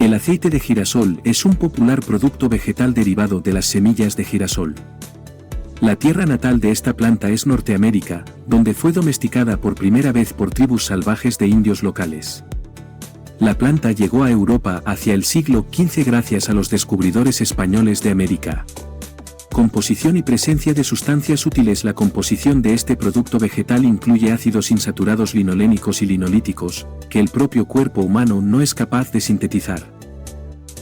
El aceite de girasol es un popular producto vegetal derivado de las semillas de girasol. La tierra natal de esta planta es Norteamérica, donde fue domesticada por primera vez por tribus salvajes de indios locales. La planta llegó a Europa hacia el siglo XV gracias a los descubridores españoles de América. Composición y presencia de sustancias útiles. La composición de este producto vegetal incluye ácidos insaturados linolénicos y linolíticos, que el propio cuerpo humano no es capaz de sintetizar.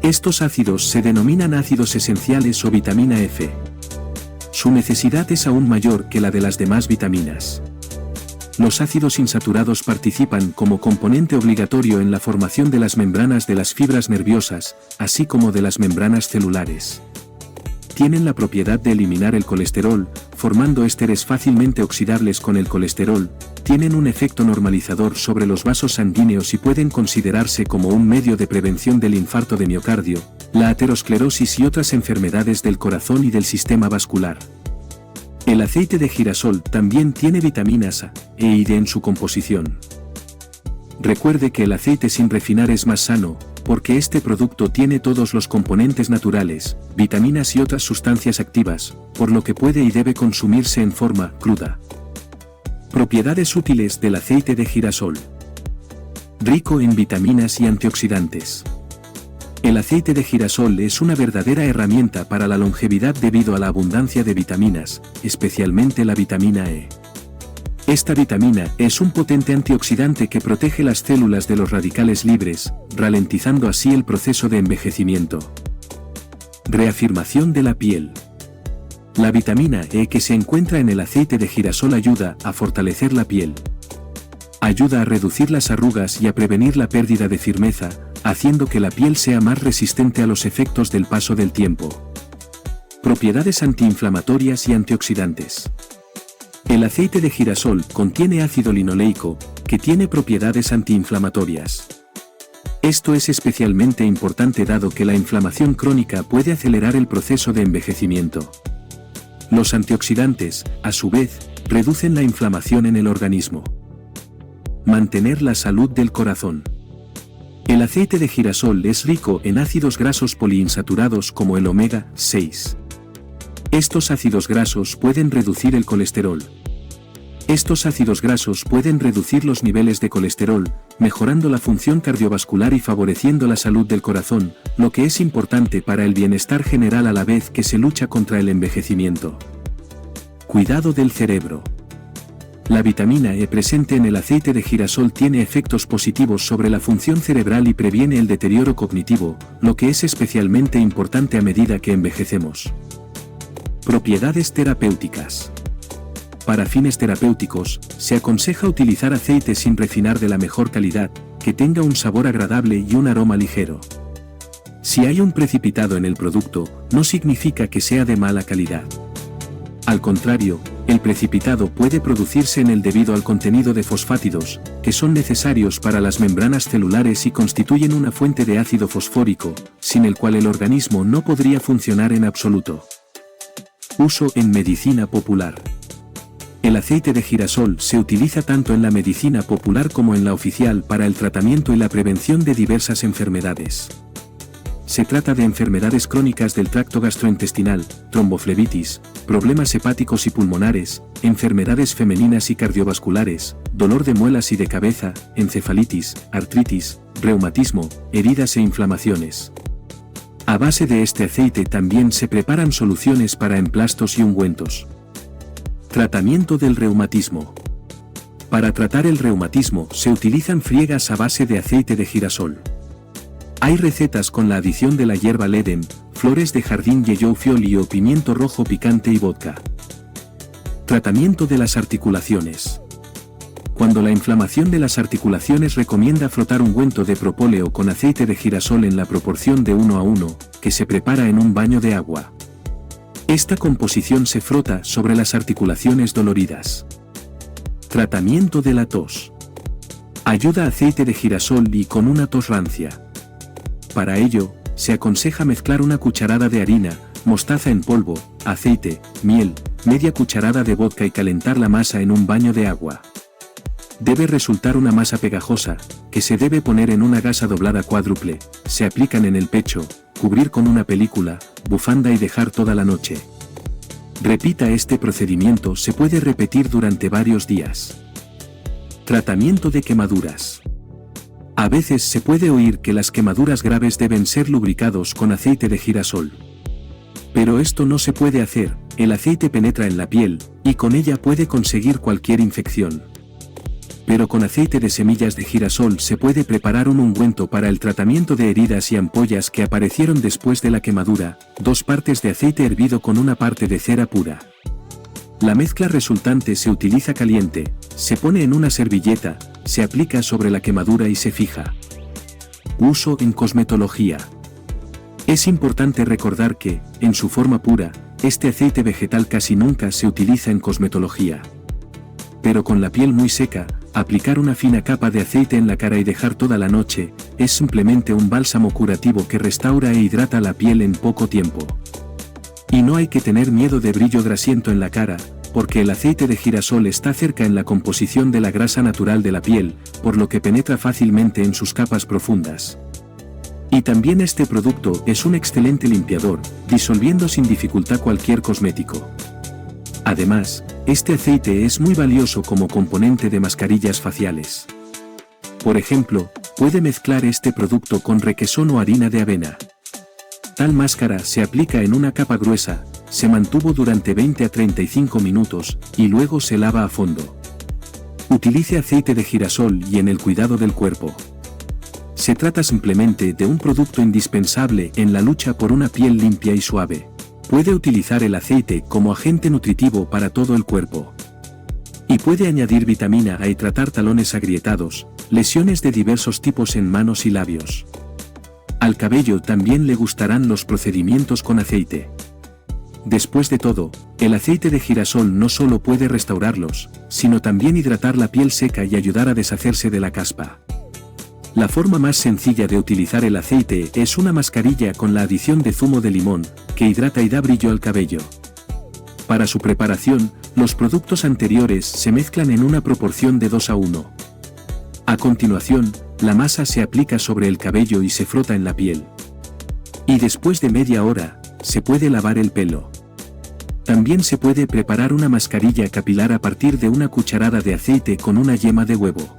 Estos ácidos se denominan ácidos esenciales o vitamina F. Su necesidad es aún mayor que la de las demás vitaminas. Los ácidos insaturados participan como componente obligatorio en la formación de las membranas de las fibras nerviosas, así como de las membranas celulares. Tienen la propiedad de eliminar el colesterol, formando ésteres fácilmente oxidables con el colesterol, tienen un efecto normalizador sobre los vasos sanguíneos y pueden considerarse como un medio de prevención del infarto de miocardio, la aterosclerosis y otras enfermedades del corazón y del sistema vascular. El aceite de girasol también tiene vitaminas A, E y D en su composición. Recuerde que el aceite sin refinar es más sano, porque este producto tiene todos los componentes naturales, vitaminas y otras sustancias activas, por lo que puede y debe consumirse en forma cruda. Propiedades útiles del aceite de girasol. Rico en vitaminas y antioxidantes. El aceite de girasol es una verdadera herramienta para la longevidad debido a la abundancia de vitaminas, especialmente la vitamina E. Esta vitamina es un potente antioxidante que protege las células de los radicales libres, ralentizando así el proceso de envejecimiento. Reafirmación de la piel. La vitamina E que se encuentra en el aceite de girasol ayuda a fortalecer la piel. Ayuda a reducir las arrugas y a prevenir la pérdida de firmeza, haciendo que la piel sea más resistente a los efectos del paso del tiempo. Propiedades antiinflamatorias y antioxidantes. El aceite de girasol contiene ácido linoleico, que tiene propiedades antiinflamatorias. Esto es especialmente importante dado que la inflamación crónica puede acelerar el proceso de envejecimiento. Los antioxidantes, a su vez, reducen la inflamación en el organismo. Mantener la salud del corazón. El aceite de girasol es rico en ácidos grasos poliinsaturados como el omega 6. Estos ácidos grasos pueden reducir el colesterol. Estos ácidos grasos pueden reducir los niveles de colesterol, mejorando la función cardiovascular y favoreciendo la salud del corazón, lo que es importante para el bienestar general a la vez que se lucha contra el envejecimiento. Cuidado del cerebro. La vitamina E presente en el aceite de girasol tiene efectos positivos sobre la función cerebral y previene el deterioro cognitivo, lo que es especialmente importante a medida que envejecemos. Propiedades terapéuticas. Para fines terapéuticos, se aconseja utilizar aceite sin refinar de la mejor calidad, que tenga un sabor agradable y un aroma ligero. Si hay un precipitado en el producto, no significa que sea de mala calidad. Al contrario, el precipitado puede producirse en él debido al contenido de fosfátidos, que son necesarios para las membranas celulares y constituyen una fuente de ácido fosfórico, sin el cual el organismo no podría funcionar en absoluto. Uso en medicina popular. El aceite de girasol se utiliza tanto en la medicina popular como en la oficial para el tratamiento y la prevención de diversas enfermedades. Se trata de enfermedades crónicas del tracto gastrointestinal, tromboflebitis, problemas hepáticos y pulmonares, enfermedades femeninas y cardiovasculares, dolor de muelas y de cabeza, encefalitis, artritis, reumatismo, heridas e inflamaciones. A base de este aceite también se preparan soluciones para emplastos y ungüentos. Tratamiento del reumatismo. Para tratar el reumatismo se utilizan friegas a base de aceite de girasol. Hay recetas con la adición de la hierba ledem, flores de jardín yellow fioli o pimiento rojo picante y vodka. Tratamiento de las articulaciones. Cuando la inflamación de las articulaciones recomienda frotar ungüento de propóleo con aceite de girasol en la proporción de 1:1, que se prepara en un baño de agua. Esta composición se frota sobre las articulaciones doloridas. Tratamiento de la tos. Ayuda aceite de girasol y con una tos rancia. Para ello, se aconseja mezclar una cucharada de harina, mostaza en polvo, aceite, miel, media cucharada de vodka y calentar la masa en un baño de agua. debe resultar una masa pegajosa, que se debe poner en una gasa doblada cuádruple, se aplican en el pecho, cubrir con una película, bufanda y dejar toda la noche. Repita este procedimiento, se puede repetir durante varios días. Tratamiento de quemaduras. A veces se puede oír que las quemaduras graves deben ser lubricados con aceite de girasol. Pero esto no se puede hacer, el aceite penetra en la piel, y con ella puede conseguir cualquier infección. Pero con aceite de semillas de girasol se puede preparar un ungüento para el tratamiento de heridas y ampollas que aparecieron después de la quemadura, 2 partes de aceite hervido con 1 parte de cera pura. La mezcla resultante se utiliza caliente, se pone en una servilleta, se aplica sobre la quemadura y se fija. Uso en cosmetología. Es importante recordar que, en su forma pura, este aceite vegetal casi nunca se utiliza en cosmetología. Pero con la piel muy seca, aplicar una fina capa de aceite en la cara y dejar toda la noche, es simplemente un bálsamo curativo que restaura e hidrata la piel en poco tiempo. Y no hay que tener miedo de brillo grasiento en la cara, porque el aceite de girasol está cerca en la composición de la grasa natural de la piel, por lo que penetra fácilmente en sus capas profundas. Y también este producto es un excelente limpiador, disolviendo sin dificultad cualquier cosmético. Además, este aceite es muy valioso como componente de mascarillas faciales. Por ejemplo, puede mezclar este producto con requesón o harina de avena. Tal máscara se aplica en una capa gruesa, se mantuvo durante 20 a 35 minutos, y luego se lava a fondo. Utilice aceite de girasol y en el cuidado del cuerpo. Se trata simplemente de un producto indispensable en la lucha por una piel limpia y suave. Puede utilizar el aceite como agente nutritivo para todo el cuerpo. Y puede añadir vitamina A y tratar talones agrietados, lesiones de diversos tipos en manos y labios. Al cabello también le gustarán los procedimientos con aceite. Después de todo, el aceite de girasol no solo puede restaurarlos, sino también hidratar la piel seca y ayudar a deshacerse de la caspa. La forma más sencilla de utilizar el aceite es una mascarilla con la adición de zumo de limón, que hidrata y da brillo al cabello. Para su preparación, los productos anteriores se mezclan en una proporción de 2:1. A continuación, la masa se aplica sobre el cabello y se frota en la piel. Y después de media hora, se puede lavar el pelo. También se puede preparar una mascarilla capilar a partir de una cucharada de aceite con una yema de huevo.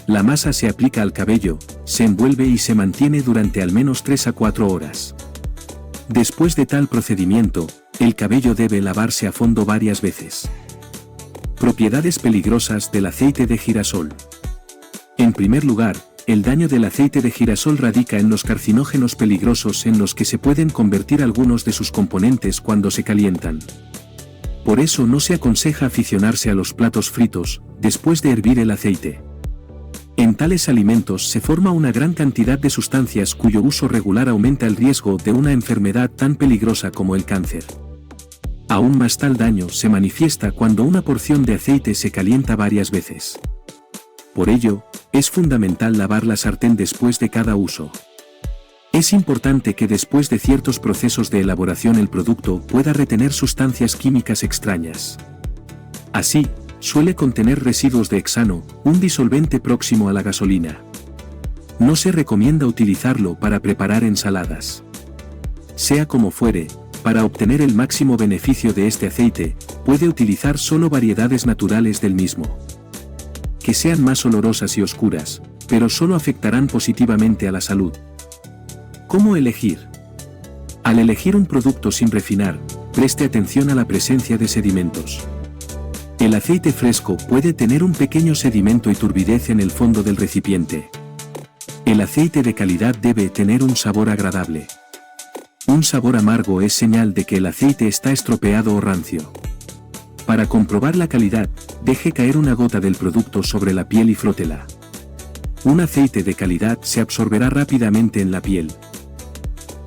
La masa se aplica al cabello, se envuelve y se mantiene durante al menos 3 a 4 horas. Después de tal procedimiento, el cabello debe lavarse a fondo varias veces. Propiedades peligrosas del aceite de girasol. En primer lugar, el daño del aceite de girasol radica en los carcinógenos peligrosos en los que se pueden convertir algunos de sus componentes cuando se calientan. Por eso no se aconseja aficionarse a los platos fritos, después de hervir el aceite. En tales alimentos se forma una gran cantidad de sustancias cuyo uso regular aumenta el riesgo de una enfermedad tan peligrosa como el cáncer. Aún más, tal daño se manifiesta cuando una porción de aceite se calienta varias veces. Por ello, es fundamental lavar la sartén después de cada uso. Es importante que después de ciertos procesos de elaboración el producto pueda retener sustancias químicas extrañas. Así, suele contener residuos de hexano, un disolvente próximo a la gasolina. No se recomienda utilizarlo para preparar ensaladas. Sea como fuere, para obtener el máximo beneficio de este aceite, puede utilizar solo variedades naturales del mismo. Que sean más olorosas y oscuras, pero solo afectarán positivamente a la salud. ¿Cómo elegir? Al elegir un producto sin refinar, preste atención a la presencia de sedimentos. El aceite fresco puede tener un pequeño sedimento y turbidez en el fondo del recipiente. El aceite de calidad debe tener un sabor agradable. Un sabor amargo es señal de que el aceite está estropeado o rancio. Para comprobar la calidad, deje caer una gota del producto sobre la piel y frótela. Un aceite de calidad se absorberá rápidamente en la piel.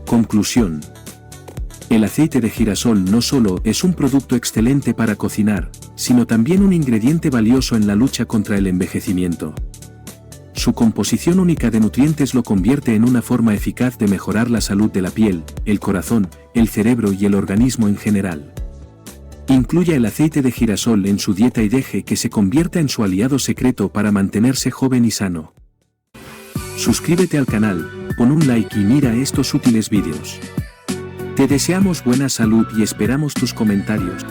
Conclusión. El aceite de girasol no solo es un producto excelente para cocinar, sino también un ingrediente valioso en la lucha contra el envejecimiento. Su composición única de nutrientes lo convierte en una forma eficaz de mejorar la salud de la piel, el corazón, el cerebro y el organismo en general. Incluya el aceite de girasol en su dieta y deje que se convierta en su aliado secreto para mantenerse joven y sano. Suscríbete al canal, pon un like y mira estos útiles vídeos. Te deseamos buena salud y esperamos tus comentarios.